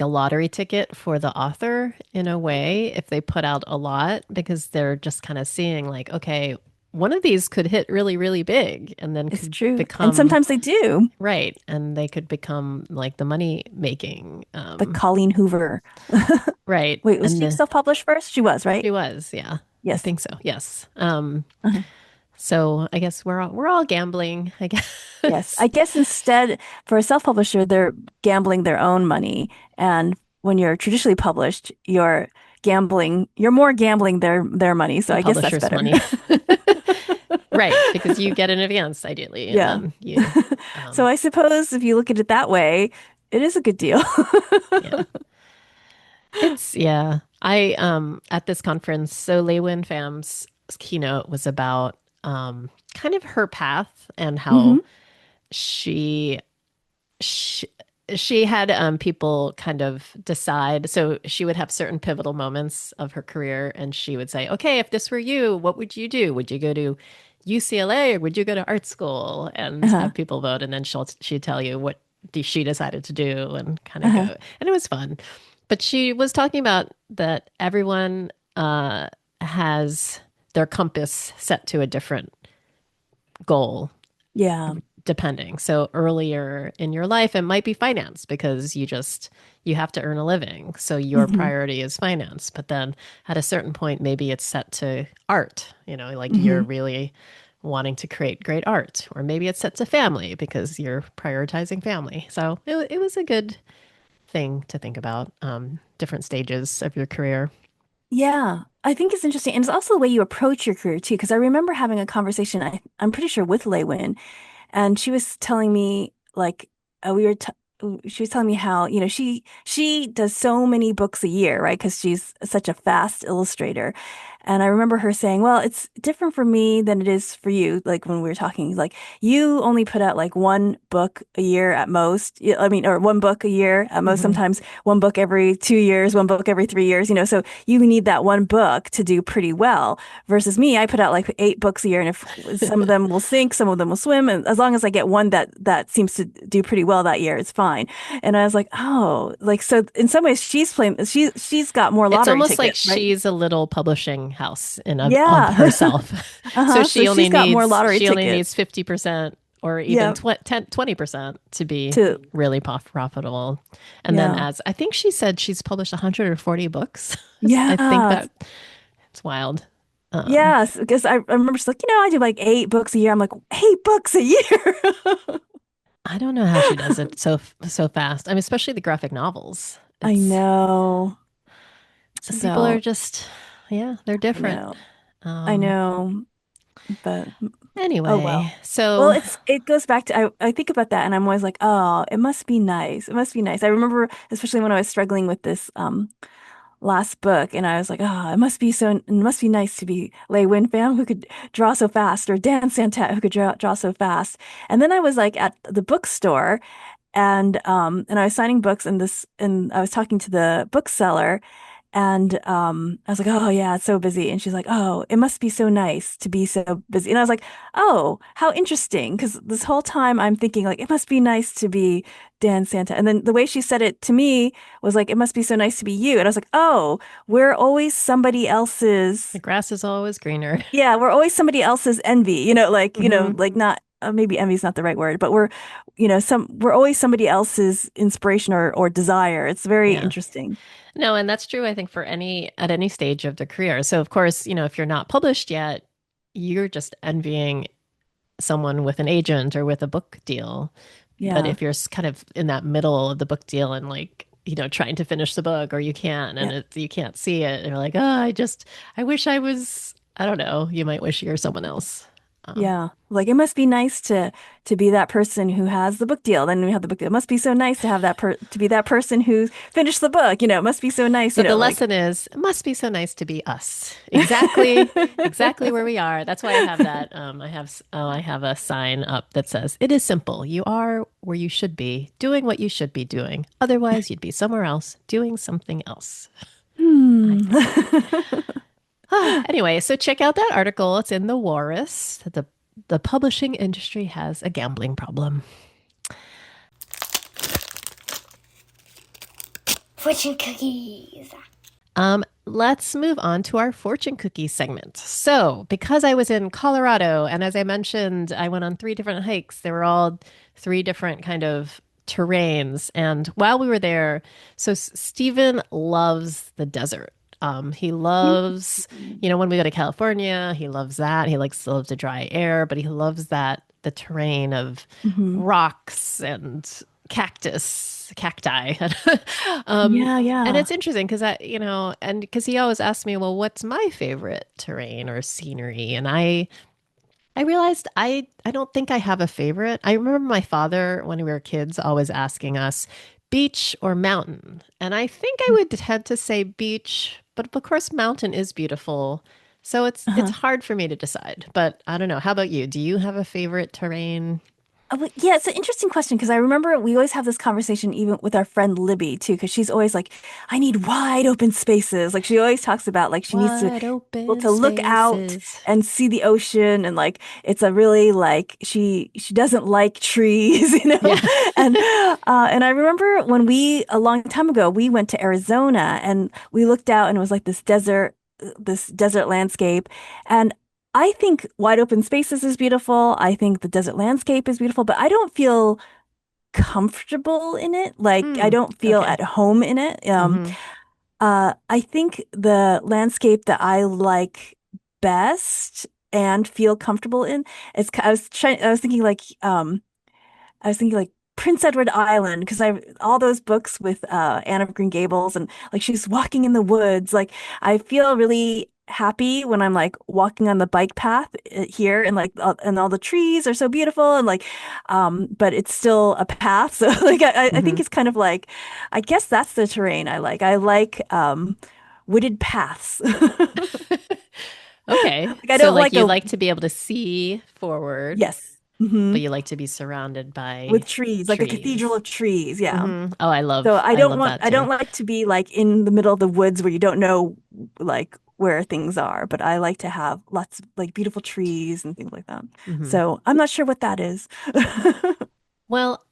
lottery ticket for the author in a way if they put out a lot because they're just kind of seeing like, okay, one of these could hit really, really big and then It's could true. And become sometimes they do. right. And they could become like the money making. Like Colleen Hoover. Right. Wait, was And she self-published first? She was, right? she was, yeah. I Yes. think so. Yes. Uh-huh. So I guess we're all gambling, I Yes. guess. I guess instead, for a self-publisher, they're gambling their own money. And when you're traditionally published, you're more gambling their money. So The I guess that's publisher's better. money. Right, because you get an advance ideally, and Yeah. then you, So I suppose if you look at it that way, it is a good deal. yeah, yeah. I at this conference, so Lei Wen Pham's keynote was about kind of her path and Hmm. how she she she had people kind of decide. So she would have certain pivotal moments of her career, and she would say, "Okay, if this were you, what would you do? Would you go to UCLA or would you go to art school?" And Uh-huh. have people vote, and then she'd tell you what she decided to do, and kind of Uh-huh. go. And it was fun. But she was talking about that everyone has their compass set to a different goal Yeah. depending. So earlier in your life, it might be finance because you have to earn a living. So your Hmm. priority is finance. But then at a certain point, maybe it's set to art, like you're Hmm. really wanting to create great art. Or maybe it's set to family because you're prioritizing family. So it was a good thing to think about, different stages of your career. Yeah. I think it's interesting. And it's also the way you approach your career too. Because I remember having a conversation, I'm pretty sure with Lei Win, and she was telling me like we were t she was telling me how, she does so many books a year, right? Because she's such a fast illustrator. And I remember her saying, well, it's different for me than it is for you. Like when we were talking, like you only put out like one book a year at most. I mean, or one book a year at most, Hmm. sometimes one book every 2 years, one book every 3 years, so you need that one book to do pretty well. Versus me, I put out like 8 books a year, and if some of them will sink, some of them will swim, and as long as I get one that seems to do pretty well that year, it's fine. And I was like, oh, like so in some ways she's got more It's lottery almost like tickets, right? she's a little publishing house in of Yeah. herself. So Uh-huh. So she's got more lottery she only needs tickets. 50% or even Yeah. 20% to be To really profitable. And then yeah. as I think she said she's published 140 books. I think Yeah. that it's wild. Um, Yes. Because I remember she's like, I do like 8 books a year. I'm like, 8 books a year. I don't know how she does it so fast. I mean, especially the graphic novels. I It's know. some people are So just, yeah, they're I different. know. I Um, know. But oh anyway, well. Well, so it goes back to I think about that and I'm always like, oh, it must be nice. It must be nice. I remember especially when I was struggling with this last book and I was like, oh, it must be nice to be Lei Winfam who could draw so fast or Dan Santet who could draw so fast. And then I was like at the bookstore and I was signing books and I was talking to the bookseller and I was like, oh yeah, it's so busy. And she's like, oh, it must be so nice to be so busy. And I was like, oh, how interesting. Because this whole time I'm thinking like it must be nice to be Dan Santa. And then the way she said it to me was like, it must be so nice to be you. And I was like, oh, we're always somebody the else's. grass is always greener. Yeah, we're always somebody else's envy. Hmm. Like not. Maybe envy is not the right word, but we're always somebody else's inspiration or desire. It's very Yeah. interesting. No, and that's true, I think, for at any stage of the career. So, of course, if you're not published yet, you're just envying someone with an agent or with a book deal. But Yeah. if you're kind of in that middle of the book deal and like, trying to finish the book or you can't and Yeah. you can't see it, and you're like, oh, I wish I was, I don't know, you might wish you're someone else. Um, Yeah. Like it must be nice to be that person who has the book deal. Then we have the book deal. It must be so nice to have to be that person who's finished the book. It must be so nice, So the like lesson is, it must be so nice to be us. Exactly where we are. That's why I have that. I have a sign up that says, "It is simple. You are where you should be, doing what you should be doing. Otherwise, you'd be somewhere else, doing something else." I Hmm. think. Anyway, so check out that article. It's in the Walrus. The publishing industry has a gambling problem. Fortune cookies. Let's move on to our fortune cookie segment. So, because I was in Colorado, and as I mentioned, I went on 3 different hikes. They were all 3 different kind of terrains. And while we were there, so Stephen loves the desert. He loves, when we go to California, he loves that. He loves the dry air, but he loves that the terrain of Hmm. rocks and cacti. um, Yeah, and yeah. it's interesting because and because he always asks me, well, what's my favorite terrain or scenery? And I realized I don't think I have a favorite. I remember my father when we were kids always asking us, beach or mountain, and I think I would tend to say beach, but of course, mountain is beautiful. So it's Uh-huh. hard for me to decide. But I don't know. How about you? Do you have a favorite terrain? Yeah, it's an interesting question because I remember we always have this conversation even with our friend Libby too, because she's always like, I need wide open spaces. Like she always talks about like she needs to Wide be able open to look out spaces. and see the ocean and like it's a really like she doesn't like trees, Yeah. and I remember when we a long time ago we went to Arizona and we looked out and it was like this desert landscape. And I think wide open spaces is beautiful. I think the desert landscape is beautiful, but I don't feel comfortable in it. Like I Hmm. don't feel Okay. at home in it. Hmm. I think the landscape that I like best and feel comfortable in is I was thinking like Prince Edward Island because I all those books with Anne of Green Gables and like she's walking in the woods. Like I feel really happy when I'm like walking on the bike path here and like and all the trees are so beautiful and like but it's still a path. So like I Hmm. think it's kind of like I guess that's the terrain I like. I like wooded paths. Okay. Like I So don't like like you a like to be able to see forward, yes. Hmm. but you like to be surrounded by With trees, like a cathedral trees. of trees. Yeah. Oh, So I love that I don't too. like to be like in the middle of the woods where you don't know like where things are, but I like to have lots of like beautiful trees and things like that. Hmm. So I'm not sure what that is. Well,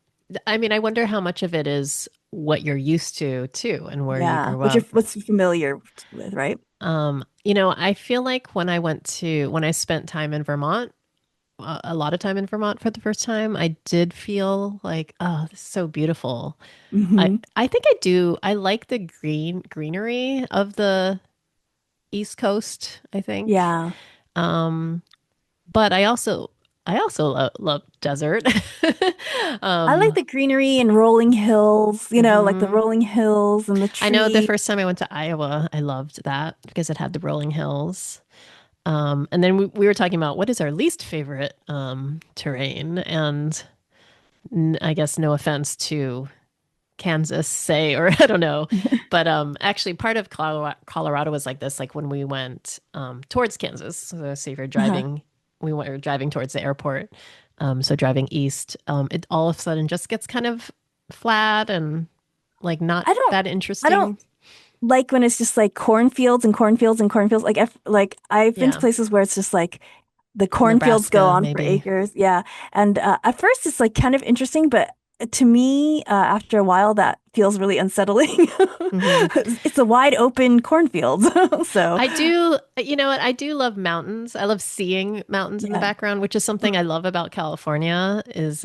I mean, I wonder how much of it is what you're used to too, and where you Yeah, grew up. what's you familiar with, right? I feel like when I spent time in Vermont, a lot of time in Vermont for the first time, I did feel like, oh, this is so beautiful. Hmm. I think I do. I like the greenery of the East Coast, I think. Yeah. Um, but I also love desert. I like Um, the greenery and rolling hills, like the mhm. rolling hills and the I know the tree. first time I went to Iowa, I loved that because it had the rolling hills. And then we were talking about what is our least favorite terrain, and I guess no offense to Kansas, say, or I don't know, but actually part of Colorado was like this, like when we went towards Kansas. So if you're Uh-huh. driving, were driving towards the airport. So driving east, it all of a sudden just gets kind of flat and like not I don't that I don't interesting. like when it's just like cornfields and cornfields and cornfields. Like I've been to Yeah, places where it's just like the cornfields go Nebraska on for maybe. acres. Yeah. And at first it's like kind of interesting, but to me, after a while, that feels really unsettling. Hmm. It's a wide open cornfield. So, I do, you know what? I do love mountains. I love seeing mountains in the yeah. background, which is something I love about California is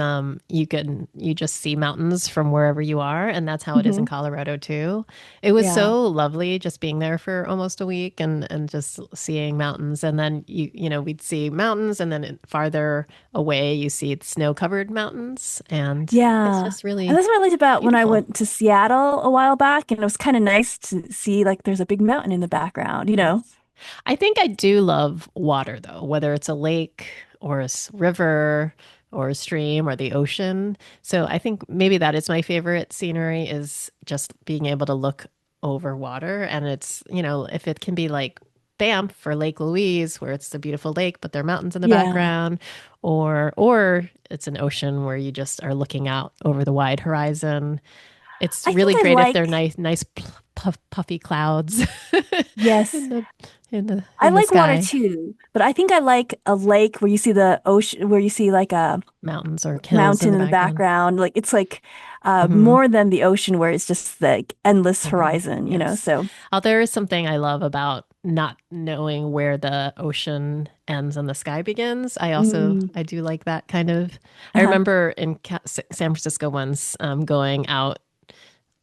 you just see mountains from wherever you are, and that's how it is in Hmm. Colorado too. It was Yeah. so lovely just being there for almost a week and just seeing mountains, and then we'd see mountains, and then farther away you see snow-covered mountains, and it's Yeah. just And really that's what I liked about when I beautiful. went to Seattle a while back, and it was kind of nice to see like there's a big mountain in the background, you know? Yes. I think I do love water though, whether it's a lake or a river or a stream or the ocean. So I think maybe that is my favorite scenery is just being able to look over water. And it's, if it can be like Banff or Lake Louise, where it's a beautiful lake, but there are mountains in the Yeah. background, or it's an ocean where you just are looking out over the wide horizon. It's I think really I great if they're like, nice puffy clouds in yes. the in the I in the like water sky, too, but I think I like a lake where you see the ocean, where you see like a mountains or hills in mountain the in the background. background. Like it's like Hmm. more than the ocean where it's just like endless I agree. horizon. Yes. So, There is something I love about not knowing where the ocean ends and the sky begins. mm, I do like that kind of. I uh-huh, remember in San Francisco once going out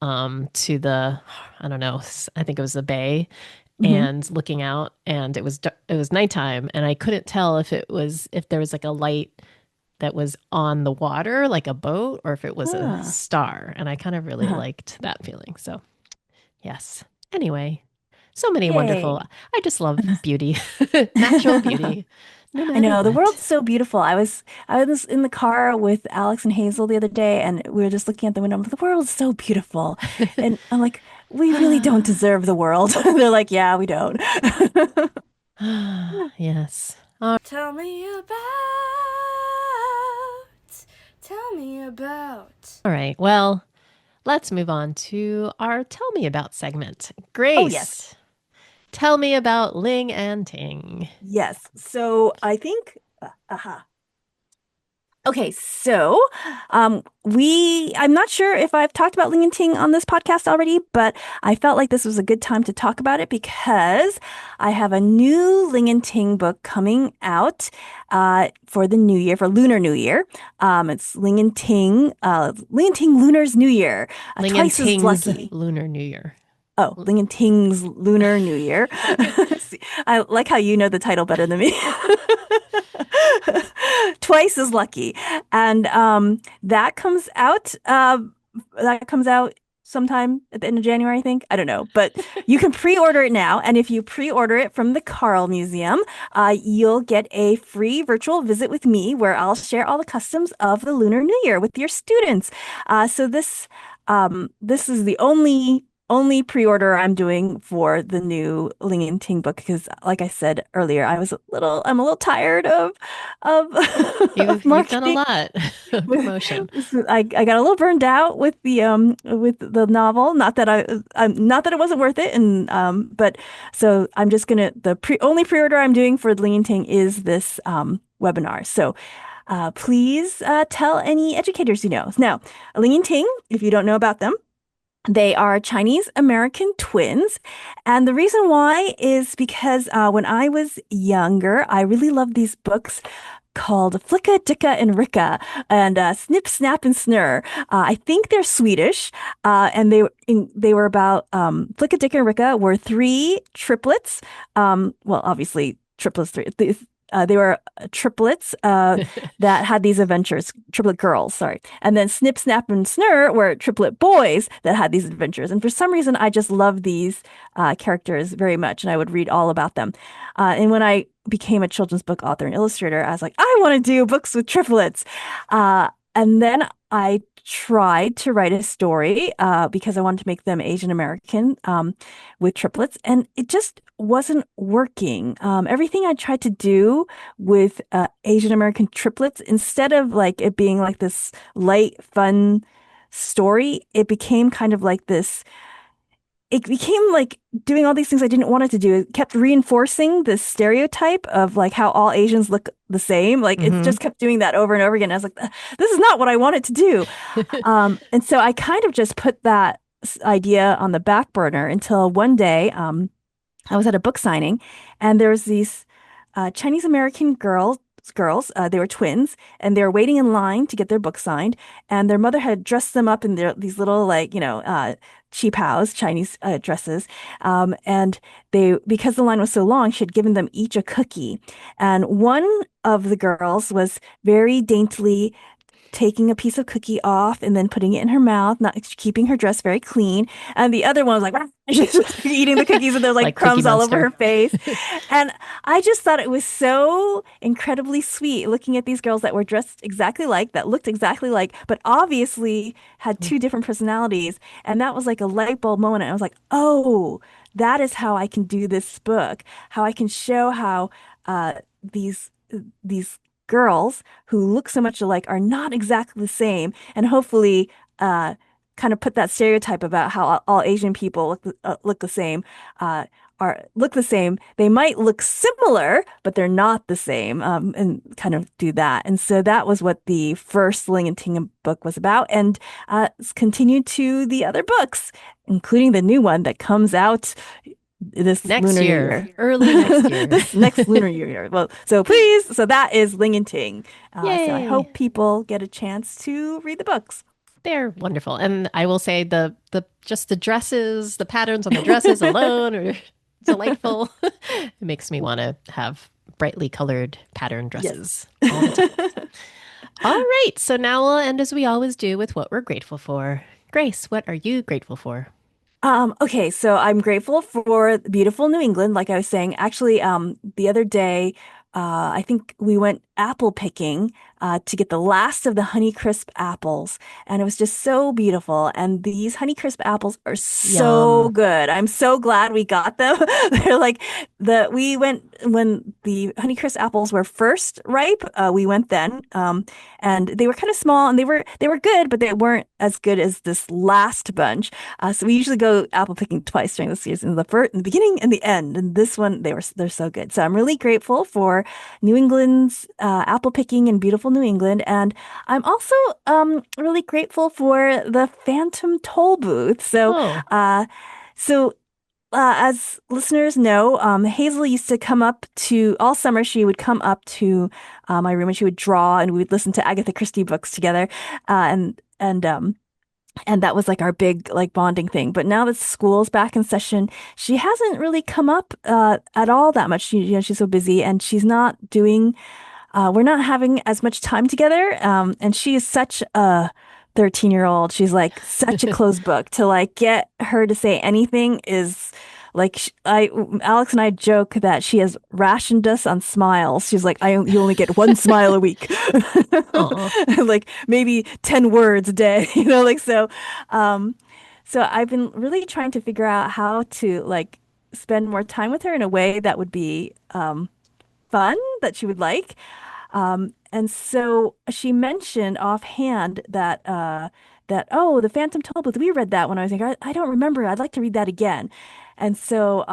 to the, I don't know, I think it was the bay, hmm. and looking out, and it was nighttime, and I couldn't tell if there was like a light that was on the water like a boat or if it was a Ah, star, and I kind of really uh-huh. liked that feeling. So yes, anyway, so many wonderful, Yay. I just love beauty. Natural beauty, no I matter know the what. world's so beautiful. I was in the car with Alex and Hazel the other day, and we were just looking at the window. I'm like, the world's so beautiful, and I'm like, we really don't deserve the world. They're like, yeah, we don't. Yes. Tell me about. Tell me about. All right, well, let's move on to our tell me about segment. Oh yes, Grace, tell me about Ling and Ting. yes. So I think, okay, so I'm not sure if I've talked about Ling and Ting on this podcast already, but I felt like this was a good time to talk about it because I have a new Ling and Ting book coming out for the new year, for Lunar New Year. It's Ling and Ting Lunar's New Year, Ling and twice as Ting's lucky. Lunar New Year. Oh, Ling and Ting's Lunar New Year. See, I like how you know the title better than me. Twice as lucky. And that comes out sometime at the end of January, I think. I don't know. But you can pre-order it now. And if you pre-order it from the Carl Museum, you'll get a free virtual visit with me where I'll share all the customs of the Lunar New Year with your students. So this is the only only pre-order I'm doing for the new Ling and Ting book because, like I said earlier, I'm a little tired of of You've done a marketing. lot of promotion. I got a little burned out with the novel. Not that it wasn't worth it, and but so I'm just gonna the only pre-order I'm doing for Ling and Ting is this webinar. So please tell any educators you know. Now, Ling and Ting, if you don't know about them. They are Chinese American twins. And the reason why is because when I was younger, I really loved these books called Flicka, Dicka, and Ricka and Snip, Snap, and Snurr. I think they're Swedish. And they were about Flicka, Dicka, and Ricka were three triplets. Well, obviously, triplets, three. They were triplets that had these adventures, triplet girls, sorry. And then Snip, Snap, and Snurr were triplet boys that had these adventures. And for some reason, I just love these characters very much, and I would read all about them. And when I became a children's book author and illustrator, I was like, I want to do books with triplets. And then I tried to write a story because I wanted to make them Asian American with triplets, and it just wasn't working. Everything I tried to do with Asian American triplets, instead of like it being like this light, fun story, it became kind of like this. It became like doing all these things I didn't want it to do. It kept reinforcing this stereotype of like how all Asians look the same. Like it just kept doing that over and over again. I was like, this is not what I wanted to do. And so I kind of just put that idea on the back burner until one day I was at a book signing and there was these Chinese American girls, they were twins, and they were waiting in line to get their book signed. And their mother had dressed them up in these little, like, cheap house Chinese dresses. And because the line was so long, she had given them each a cookie. And one of the girls was very daintily taking a piece of cookie off and then putting it in her mouth, not keeping her dress very clean. And the other one was like, she's just eating the cookies and there's like crumbs all over her face. And I just thought it was so incredibly sweet looking at these girls that were dressed exactly like, that looked exactly like, but obviously had two different personalities. And that was like a light bulb moment. And I was like, oh, that is how I can do this book, how I can show how these girls who look so much alike are not exactly the same, and hopefully kind of put that stereotype about how all Asian people look the same look the same. They might look similar, but they're not the same, and kind of do that. And so that was what the first Ling and Ting book was about, and it's continued to the other books, including the new one that comes out this next lunar year, early next year. this next lunar year. Well, so that is Ling and Ting. So I hope people get a chance to read the books. They're wonderful, and I will say the just the dresses, the patterns on the dresses alone are delightful. It makes me want to have brightly colored pattern dresses all the time. All right, so now we'll end as we always do with what we're grateful for. Grace, what are you grateful for? Okay, so I'm grateful for beautiful New England. Like I was saying, actually, the other day, I think we went apple picking to get the last of the Honeycrisp apples, and it was just so beautiful. And these Honeycrisp apples are so Yum. good. I'm so glad we got them. They're like we went when the Honeycrisp apples were first ripe. We went then, and they were kind of small, and they were good, but they weren't as good as this last bunch. So we usually go apple picking twice during the season, in the beginning and the end. And this one, they're so good. So I'm really grateful for New England's apple picking in beautiful New England. And I'm also really grateful for the Phantom Toll Booth. So as listeners know, Hazel used to come up to all summer. She would come up to my room and she would draw, and we would listen to Agatha Christie books together. And that was like our big like bonding thing. But now that school's back in session, she hasn't really come up at all that much. She's so busy, and she's not doing. We're not having as much time together. And she is such a 13-year-old. She's like such a closed book. To like get her to say anything is like Alex and I joke that she has rationed us on smiles. She's like, you only get one smile a week, like maybe 10 words a day, like so. So I've been really trying to figure out how to like spend more time with her in a way that would be fun, that she would like. And so she mentioned offhand that oh, the Phantom Tollbooth, we read that when I was younger. I don't remember. I'd like to read that again. And so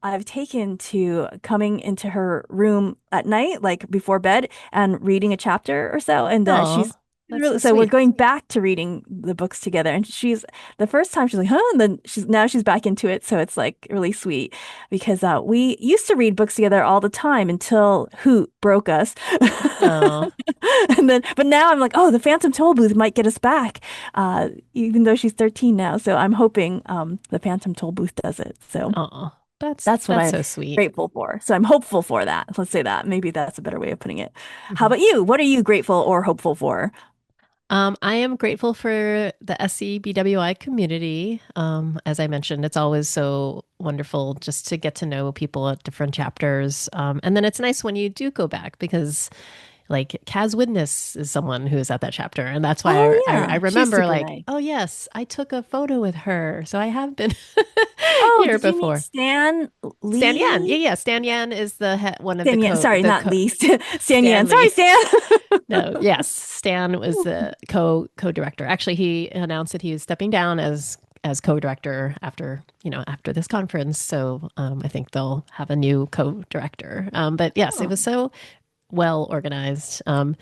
I've taken to coming into her room at night, like before bed, and reading a chapter or so. And Oh, she's that's so so we're sweet. going back to reading the books together. And she's the first time she's like, huh? And then she's back into it. So it's like really sweet because we used to read books together all the time until Hoot broke us. Oh, And then, but now I'm like, oh, the Phantom Tollbooth might get us back, even though she's 13 now. So I'm hoping the Phantom Tollbooth does it. So oh, that's what that's I'm so sweet. grateful for. So I'm hopeful for that. Let's say that. Maybe that's a better way of putting it. How Mhm. about you? What are you grateful or hopeful for? I am grateful for the SCBWI community. As I mentioned, it's always so wonderful just to get to know people at different chapters. And then it's nice when you do go back because, like, Kaz Witness is someone who is at that chapter. And that's why Oh I yeah, she's remember, super like, nice. oh, yes, I took a photo with her. So I have been Oh, here did you mean before. Stan Stan Yan. Yeah, Lee? yeah. Stan Yan is one of Stan Yan, sorry, the not Lee. Stan Yan. Stan Sorry, Lee. Stan. No, yes, Stan was the co-director. Actually, he announced that he was stepping down as co-director after this conference. So I think they'll have a new co-director. But yes, it Oh. was so well organized. I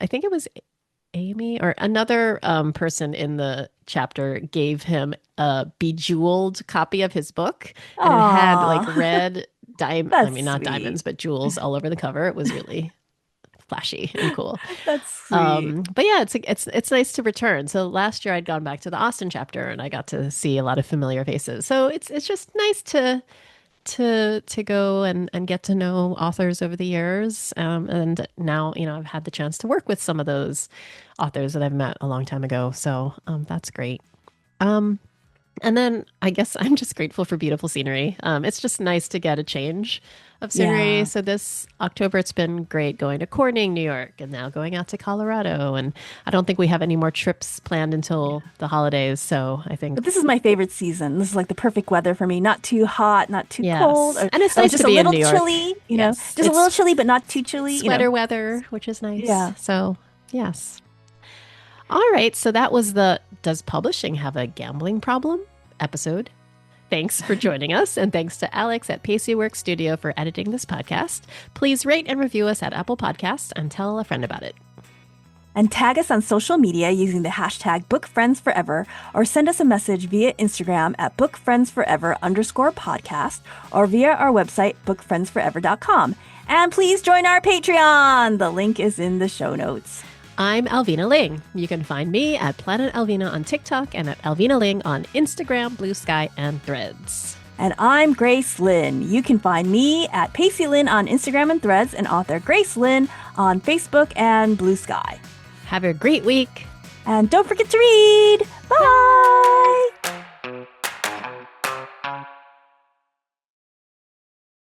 think it was Amy or another person in the chapter gave him a bejeweled copy of his book, and it had like Aw, I that's mean, not diamonds, sweet. but jewels all over the cover. It was really flashy and cool. That's sweet. But yeah, it's nice to return. So last year I'd gone back to the Austin chapter and I got to see a lot of familiar faces. So it's just nice to go and get to know authors over the years. And now, I've had the chance to work with some of those authors that I've met a long time ago. So that's great. Um, and then I guess I'm just grateful for beautiful scenery. It's just nice to get a change of scenery. Yeah. So this October, it's been great going to Corning, New York, and now going out to Colorado. And I don't think we have any more trips planned until the holidays. So I But think, this is my favorite season. This is like the perfect weather for me. Not too hot, not too cold, yes. And it's or nice to just a be in little New York. chilly, Yes. just a little It's chilly, but not too chilly. sweater weather, which is nice. Yeah. So, yes. All right. So that was the Does Publishing Have a Gambling Problem episode. Thanks for joining us. And thanks to Alex at Paceyworks Studio for editing this podcast. Please rate and review us at Apple Podcasts and tell a friend about it. And tag us on social media using the hashtag BookFriendsForever, or send us a message via Instagram at BookFriendsForever_podcast, or via our website, BookFriendsForever.com. And please join our Patreon. The link is in the show notes. I'm Alvina Ling. You can find me at Planet Alvina on TikTok and at Alvina Ling on Instagram, Blue Sky, and Threads. And I'm Grace Lin. You can find me at Pacey Lin on Instagram and Threads, and author Grace Lin on Facebook and Blue Sky. Have a great week. And don't forget to read. Bye.